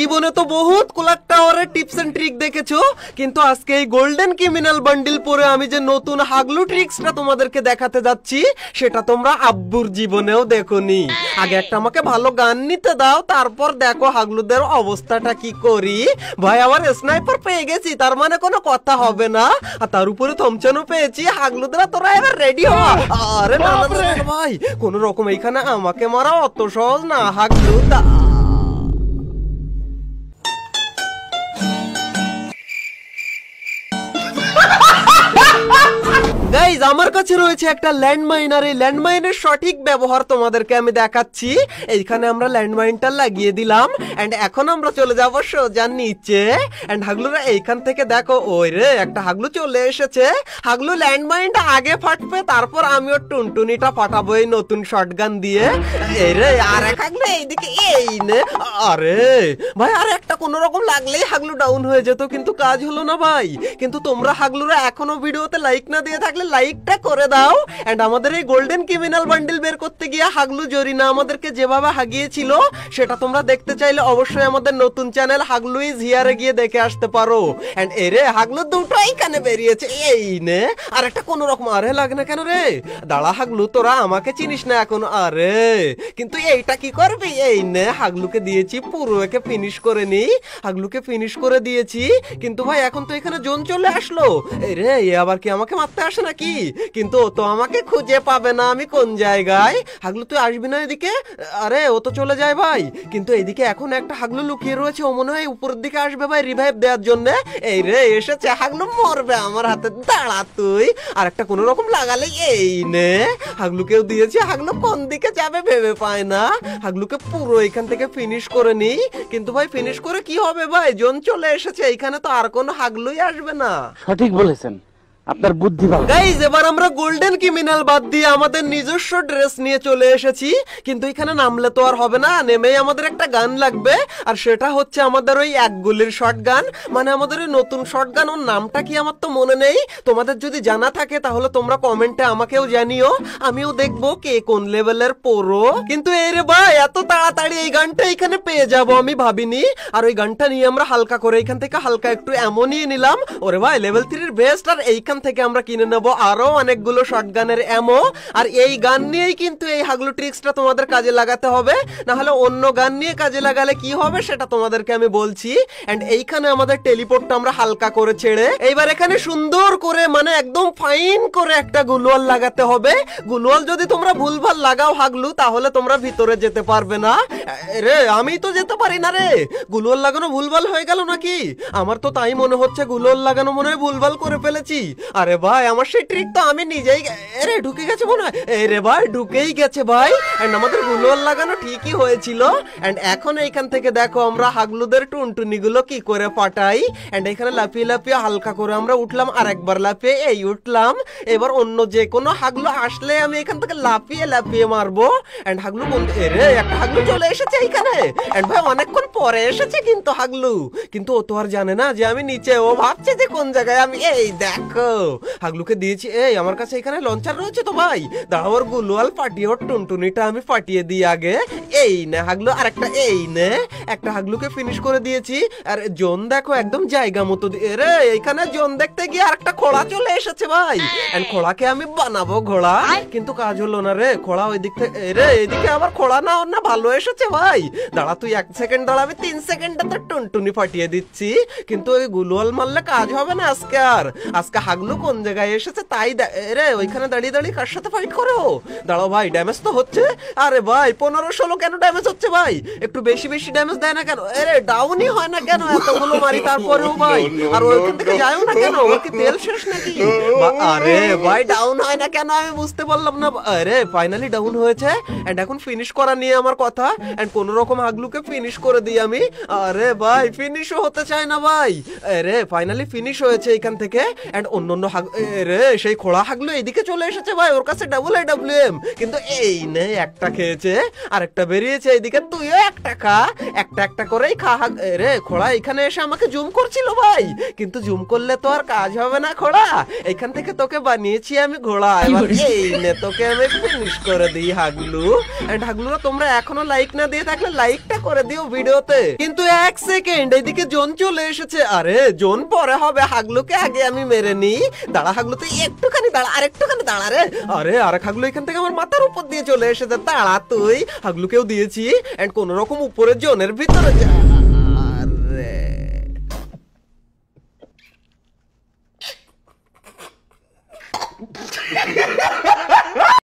জীবনে তো বহুত কোলাক টাওয়ারের টিপস এন্ড ট্রিক দেখেছো, কিন্তু আজকে এই গোল্ডেন ক্রিমিনাল বান্ডিল পরে আমি যে নতুন হাগলু ট্রিক্সটা তোমাদেরকে দেখাতে যাচ্ছি সেটা তোমরা আব্বুর জীবনেও দেখোনি। আগে একটা আমাকে ভালো গান নিতে দাও, তারপর দেখো হাগলুদের অবস্থাটা কি করি। ভাই আমার স্নাইপার পেয়ে গেছি, তার মানে কোনো কথা হবে না। আর তার উপরে থমচানো পেয়েছি। হাগলুদরা তোরা এবার রেডি হ। আরে না ভাই, কোন রকম এইখানে আমাকে মারা অত সহজ না হাগলু। গাইজ আমার কাছে রয়েছে একটা ল্যান্ডমাইন, আর এই ল্যান্ডমাইনের সঠিক ব্যবহার তোমাদেরকে আমি দেখাচ্ছি। এইখানে আমরা ল্যান্ডমাইনটা লাগিয়ে দিলাম এন্ড এখন আমরা চলে যাবো সোজা নিচে। এন্ড হাগলুরা এইখান থেকে দেখো, ওই রে একটা হাগলু চলে এসেছে। হাগলু ল্যান্ডমাইনটা আগে ফাটবে, তারপর আমিও টুনটুনিটা ফাটাবো এই নতুন শটগান দিয়ে। এই রে আর এক হাগলু এইদিকে, এই নে। আরে ভাই আর একটা কোন রকম লাগলেই হাগলু ডাউন হয়ে যেত, কিন্তু কাজ হলো না ভাই। কিন্তু তোমরা হাগলুরা এখনো ভিডিওতে লাইক না দিয়ে থাকলে লাইকটা করে দাও। এন্ড আমাদের এই গোল্ডেন ক্রিমিনাল বান্ডিল বের করতে গিয়ে হাগলু জরিনা আমাদেরকে যেভাবে হাগিয়েছিল সেটা তোমরা দেখতে চাইলে অবশ্যই আমাদের নতুন চ্যানেল হাগলু ইজ হিয়ারে গিয়ে দেখে আসতে পারো। এন্ড এরে হাগলু দুটো এইখানে বেরিয়েছে, এই নে। আর একটা কোন রকম, আরে লাগে না কেন রে? দাঁড়া হাগলু, তোরা আমাকে চিনিস না এখন। আরে কিন্তু এইটা কি করবি? এই নে, হাগলুকে দিয়েছি পুরো একে ফিনিশ করে নি। হাগলুকে ফিনিশ করে দিয়েছি, কিন্তু ভাই এখন তো এখানে জোন চলে আসলো। এই রে এ আবার কি আমাকে মারতে আসে নাকি? কিন্তু ও তো আমাকে খুঁজে পাবে না আমি কোন জায়গায়। হাগলু তুই আসবি না এদিকে? আরে ও তো চলে যায় ভাই। কিন্তু এইদিকে এখন একটা হাগলু লুকিয়ে রয়েছে, ও মনে হয় উপরের দিকে আসবে ভাই রিভাইভ দেওয়ার জন্য। এই রে এসেছে, হাগলু মরবে আমার হাতে। দাঁড়া তুই, আর একটা কোন রকম লাগালে। এই নে, হাগলুকেও দিয়েছি। হাগলু কোন দিকে যাবে ভেবে পায় না। হাগলুকে পুরো এখান থেকে ফিনিশ করে নি। কিন্তু ভাই ফিনিশ করে কি হবে ভাই? জোন চলে এসেছে, এইখানে তো আর কোনো হাগলুই আসবে না। সঠিক বলেছেন, আপনার বুদ্ধি ভালো। গাইজ এবার আমরা গোল্ডেন ক্রিমিনাল বাদ দিয়ে আমাদের নিজস্ব ড্রেস নিয়ে চলে এসেছি। কিন্তু এখানে নামলে তো আর হবে না, নেমেই আমাদের একটা গান লাগবে। আর সেটা হচ্ছে আমাদের ওই এক গুলির শটগান, মানে আমাদের ওই নতুন শটগান। ওর নামটা কি আমার তো মনে নেই, তোমাদের যদি জানা থাকে তাহলে তোমরা কমেন্টে আমাকেও জানিও, আমিও দেখবো কে কোন লেভেলের প্রো। কিন্তু এই রে ভাই এত তাড়াতাড়ি এই গানটা এখানে পেয়ে যাব আমি ভাবিনি। আর ওই গানটা নিয়ে আমরা হালকা করে এখান থেকে হালকা একটু এমন নিয়ে নিলাম। ওরে ভাই লেভেল 3 বেস্ট। আর এইখান থেকে আমরা কিনে নেব আরো অনেকগুলো শটগানের এমো। আর এই গান নিয়েই কিন্তু এই হাগলু ট্রিক্সটা তোমাদের কাজে লাগাতে হবে, না হলে অন্য গান নিয়ে কাজে লাগালে কি হবে সেটা তোমাদেরকে আমি বলছি। এন্ড এইখানে আমাদের টেলিপোর্টটা আমরা হালকা করে ছেড়ে এইবার এখানে সুন্দর করে মানে একদম ফাইন করে একটা গুলওয়াল লাগাতে হবে। গুলওয়াল যদি তোমরা ভুলভাল লাগাও হাগলু, তাহলে তোমরা ভিতরে যেতে পারবে না। রে আমি তো যেতে পারি না রে। গুলওয়াল লাগানো ভুলভাল হয়ে গেল নাকি? আমার তো তাই মনে হচ্ছে, গুলওয়াল লাগানো মনে হয় ভুলভাল করে ফেলেছি। আরে ভাই আমার সেই ট্রিক তো আমি নিজেই, আরে ঢুকে গেছে মনে হয়। রে ভাই ঢুকেই গেছে ভাই। এন্ড আমাদের গুলওয়াল লাগানো ঠিকই হয়েছিল। এন্ড এখন এইখান থেকে দেখো আমরা হাগলুদের টুনটুনি গুলো কি করে ফাটাই। এন্ড এখানে লাফিয়ে লাফিয়ে হালকা করে আমরা উঠলাম, আর একবার লাফিয়ে এই উঠলাম। এবার অন্য যে কোনো হাগলু আসলে আমি এখান থেকে লাফিয়ে লাফিয়ে মারবো। এন্ড হাগলু রে একটা হাগলু চলে এসেছে এইখানে। এন্ড ভাই অনেকক্ষণ পরে এসেছে কিন্তু হাগলু, কিন্তু ও তো আর জানে না যে আমি নিচে। ও ভাবছে যে কোন জায়গায় আমি। এই দেখো হাগলুকে দিয়েছি। এই আমার কাছে এখানে লঞ্চার রয়েছে তো ভাই, দাঁড়াও ওর গুলওয়াল ফাটিয়ে ওর টুনটুনিটা আমি ফাটিয়ে দিই আগে। এই নে হাগলু, আর একটা এই নে, একটা হাগলুকে ফিনিশ করে দিয়েছি। আর জোন দেখো একদম জায়গা মতো। রে এইখানে জোন দেখতে গিয়ে আর একটা খোড়া চলে এসেছে ভাই। এন্ড খোড়াকে আমি বানাবো ঘোড়া, কিন্তু কাজ হলো না রে। খোড়া ওই দিক থেকে, রে এদিকে আবার খোড়া না ওর না ভালো এসেছে ভাই। দাঁড়া তুই 1 সেকেন্ড দাঁড়া, আমি 3 সেকেন্ডে তোর টুনটুনি ফাটিয়ে দিচ্ছি। কিন্তু ওই গুলওয়াল মারলে কাজ হবে না আজকে আর। আজকে হাগলু কোন জায়গায় এসেছে তাই রে ওইখানে দাঁড়িয়ে দাঁড়িয়ে কার সাথে ফাইট করো? দাঁড়াও ভাই, ড্যামেজ তো হচ্ছে। আরে ভাই 15-16 কেন ড্যামেজ হচ্ছে ভাই? একটু বেশি বেশি ড্যামেজ দেয় না কেন? আরে ডাউনই হয় না কেন এতগুলো মারি তারপরেও ভাই? আর ওইখান থেকে যায়ও না কেন? ওর কি তেল শেষ নাকি? আরে ভাই ডাউন হয় না কেন আমি বুঝতে পারলাম না। আরে ফাইনালি ডাউন হয়েছে। এন্ড এখন ফিনিশ করা নিয়ে আমার কথা। এন্ড কোন রকম হাগলুকে ফিনিশ করে দিই আমি। আরে ভাই ফিনিশও হতে চায় না ভাই। আরে ফাইনালি ফিনিশ হয়েছে এখান থেকে। এন্ড অন্য রে সেই খোড়া হাগলু এইদিকে চলে এসেছে ভাই, ওর কাছে ডাবল AWM। কিন্তু এই নে একটা খেয়েছে, আর একটা বেরিয়ে বেরিয়েছে, এইদিকে তুইও একটা খা, একটা একটা করেই খা। রে খোড়া এখানে এসে আমাকে জুম করছিল ভাই, কিন্তু জুম করলে তো আর কাজ হবে না খোড়া। এখান থেকে তোকে বানিয়েছি আমি ঘোড়া, এবার এই নে তোকে আমি ফিনিশ করে দিই হাগলু। এন্ড হাগলুরা তোমরা এখনো লাইক না দিয়ে থাকলে লাইকটা করে দিও ভিডিওতে। কিন্তু এক সেকেন্ড, এইদিকে জোন চলে এসেছে। আরে জোন পরে হবে, হাগলুকে আগে আমি মেরে নি। দাঁড়া হাগলু, তুই একটুখানি দাঁড়া, আর একটুখানি দাঁড়া রে। আরে আরেক হাগলু এখান থেকে আমার মাথার উপর দিয়ে চলে এসেছে। দাঁড়া তুই, হাগলুকেও দিয়েছি। এন্ড কোন রকম উপরে জোনের ভিতরে যা রে।